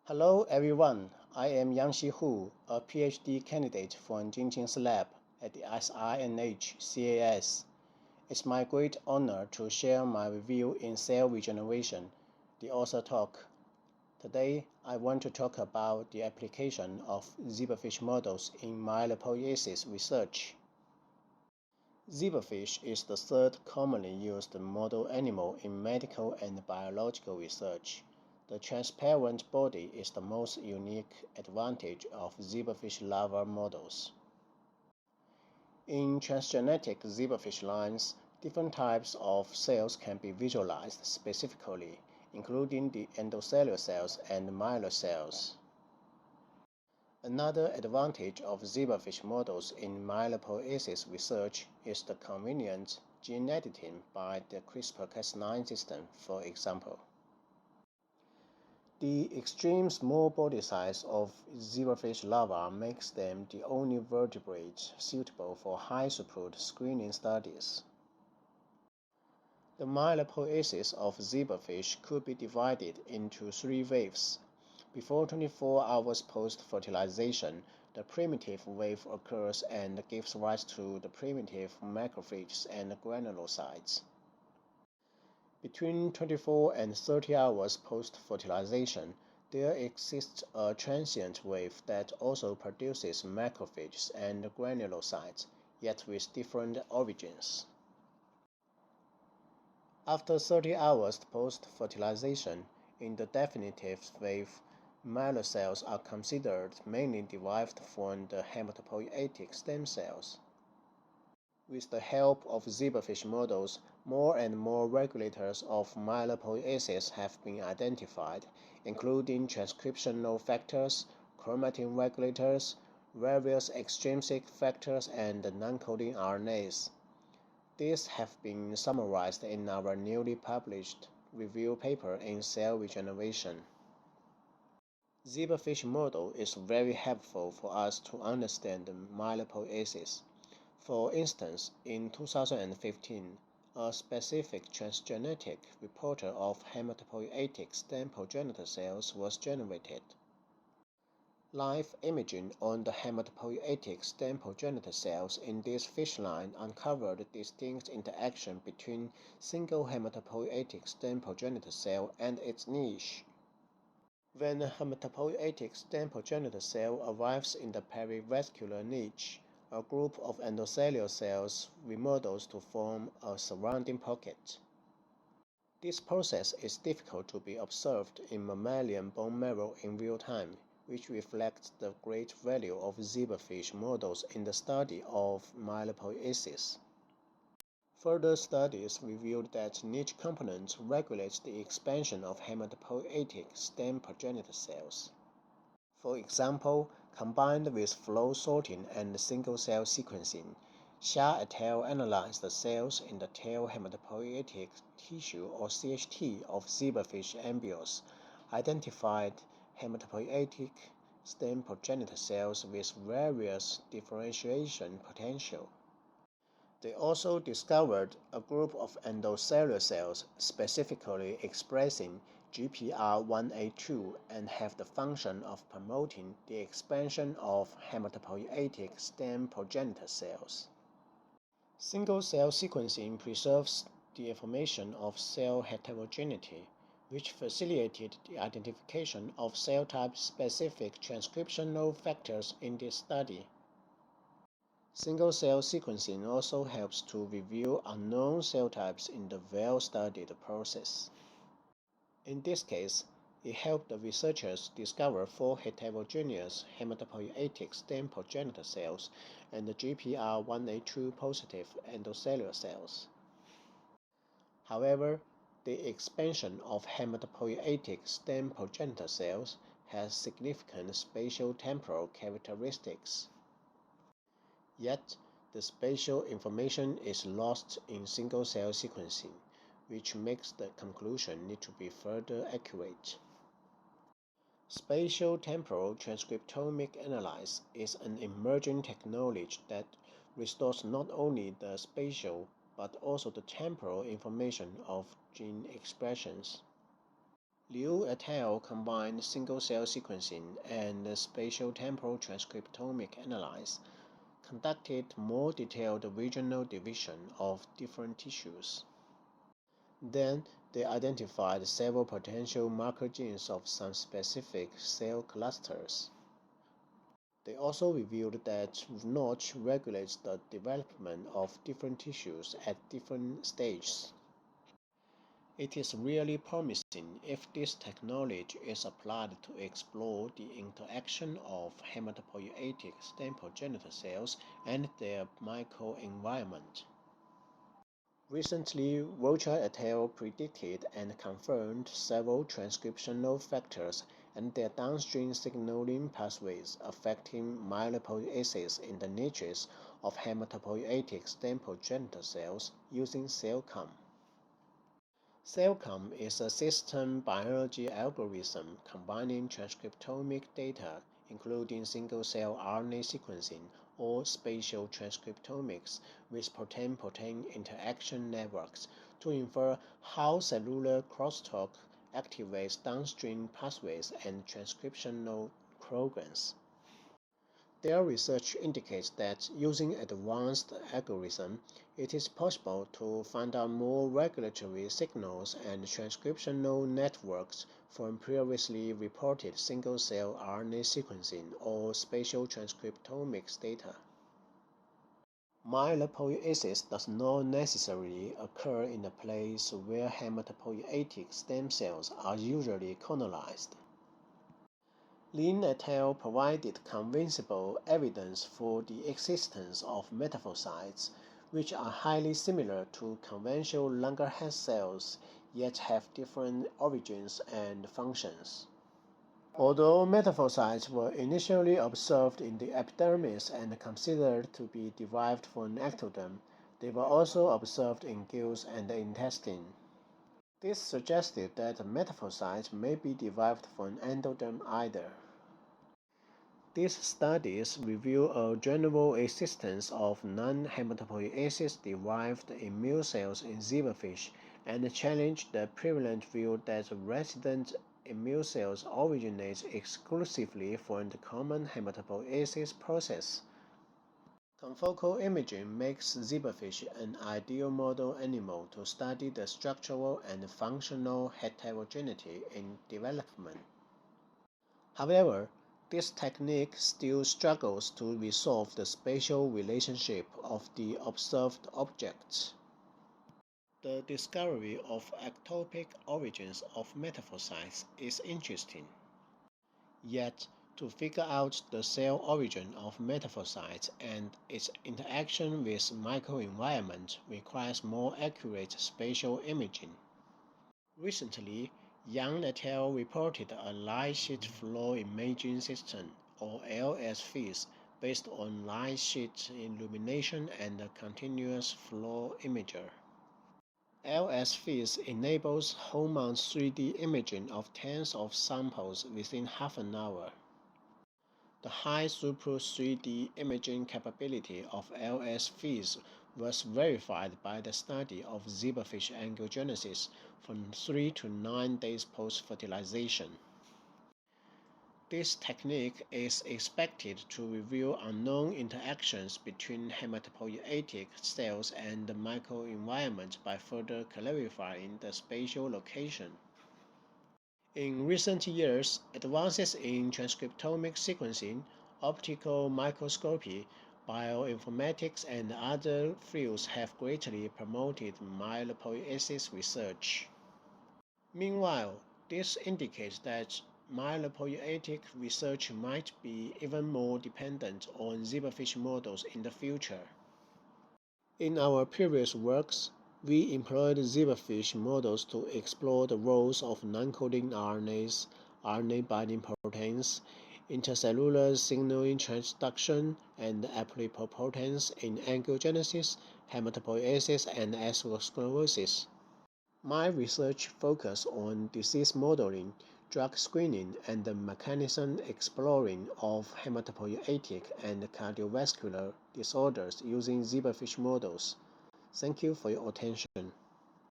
Hello everyone, I am Yangxi Hu, a PhD candidate from Jingjing's lab at the SINH CAS. It's my great honor to share my review in cell regeneration, the author talk. Today, I want to talk about the application of zebrafish models in myelopoiesis research. Zebrafish is the third commonly used model animal in medical and biological research. The transparent body is the most unique advantage of zebrafish larva models. In transgenic zebrafish lines, different types of cells can be visualized specifically, including the endocellular cells and myeloid cells. Another advantage of zebrafish models in myelopoiesis research is the convenient gene editing by the CRISPR-Cas9 system, for example. The extreme small body size of zebrafish larvae makes them the only vertebrates suitable for high-throughput screening studies. The myelopoiesis of zebrafish could be divided into three waves. Before 24 hours post-fertilization, the primitive wave occurs and gives rise to the primitive macrophages and granulocytes. Between 24 and 30 hours post-fertilization, there exists a transient wave that also produces macrophages and granulocytes, yet with different origins. After 30 hours post-fertilization, in the definitive wave, myeloid cells are considered mainly derived from the hematopoietic stem cells. With the help of zebrafish models, more and more regulators of myelopoiesis have been identified, including transcriptional factors, chromatin regulators, various extrinsic factors, and non-coding RNAs. These have been summarized in our newly published review paper in Cell Regeneration. Zebrafish model is very helpful for us to understand myelopoiesis. For instance, in 2015, a specific transgenic reporter of hematopoietic stem progenitor cells was generated. Live imaging on the hematopoietic stem progenitor cells in this fish line uncovered distinct interaction between single hematopoietic stem progenitor cell and its niche. When a hematopoietic stem progenitor cell arrives in the perivascular niche, a group of endocellular cells remodels to form a surrounding pocket. This process is difficult to be observed in mammalian bone marrow in real time, which reflects the great value of zebrafish models in the study of myelopoiesis. Further studies revealed that niche components regulate the expansion of hematopoietic stem progenitor cells. For example, combined with flow sorting and single-cell sequencing, Xia et al. Analyzed the cells in the tail hematopoietic tissue or CHT of zebrafish embryos, identified hematopoietic stem progenitor cells with various differentiation potential. They also discovered a group of endocellular cells specifically expressing GPR1A2 and have the function of promoting the expansion of hematopoietic stem progenitor cells. Single-cell sequencing preserves the information of cell heterogeneity, which facilitated the identification of cell type-specific transcriptional factors in this study. Single-cell sequencing also helps to reveal unknown cell types in the well-studied process. In this case, it helped the researchers discover 4 heterogeneous hematopoietic stem progenitor cells and the GPR1A2 positive endocellular cells. However, the expansion of hematopoietic stem progenitor cells has significant spatial-temporal characteristics. Yet, the spatial information is lost in single-cell sequencing, which makes the conclusion need to be further accurate. Spatial-temporal transcriptomic analysis is an emerging technology that restores not only the spatial but also the temporal information of gene expressions. Liu et al. Combined single-cell sequencing and spatial-temporal transcriptomic analysis, conducted more detailed regional division of different tissues. Then they identified several potential marker genes of some specific cell clusters. They also revealed that Notch regulates the development of different tissues at different stages. It is really promising if this technology is applied to explore the interaction of hematopoietic stem progenitor cells and their microenvironment. Recently, Rocha et al. Predicted and confirmed several transcriptional factors and their downstream signaling pathways affecting myelopoiesis in the niches of hematopoietic stem progenitor cells using CellCom. CellCom is a system biology algorithm combining transcriptomic data, including single-cell RNA sequencing or spatial transcriptomics, with protein-protein interaction networks to infer how cellular crosstalk activates downstream pathways and transcriptional programs. Their research indicates that using advanced algorithms, it is possible to find out more regulatory signals and transcriptional networks from previously reported single-cell RNA sequencing or spatial transcriptomics data. Myelopoiesis does not necessarily occur in a place where hematopoietic stem cells are usually colonized. Lin et al. Provided convincing evidence for the existence of metaphocytes, which are highly similar to conventional Langerhans cells, yet have different origins and functions. Although metaphocytes were initially observed in the epidermis and considered to be derived from ectoderm, they were also observed in gills and the intestine. This suggested that metaphocytes may be derived from endoderm either. These studies reveal a general existence of non-hematopoiesis-derived immune cells in zebrafish and challenge the prevalent view that resident immune cells originate exclusively from the common hematopoiesis process. Confocal imaging makes zebrafish an ideal model animal to study the structural and functional heterogeneity in development. However, this technique still struggles to resolve the spatial relationship of the observed objects. The discovery of ectopic origins of metaphocytes is interesting. Yet, to figure out the cell origin of metaphocytes and its interaction with microenvironment requires more accurate spatial imaging. Recently, Yang et al. Reported a light sheet flow imaging system, or LSFIS, based on light sheet illumination and a continuous flow imager. LSFIS enables whole-mount 3D imaging of tens of samples within half an hour. The high-throughput 3D imaging capability of LSFIS was verified by the study of zebrafish angiogenesis from 3 to 9 days post-fertilization. This technique is expected to reveal unknown interactions between hematopoietic cells and the microenvironment by further clarifying the spatial location. In recent years, advances in transcriptomic sequencing, optical microscopy, bioinformatics, and other fields have greatly promoted myelopoiesis research. Meanwhile, this indicates that myelopoietic research might be even more dependent on zebrafish models in the future. In our previous works, we employed zebrafish models to explore the roles of non-coding RNAs, RNA binding proteins, intercellular signaling transduction, and apolipoproteins in angiogenesis, hematopoiesis, and atherosclerosis. My research focused on disease modeling, drug screening, and the mechanism exploring of hematopoietic and cardiovascular disorders using zebrafish models. Thank you for your attention.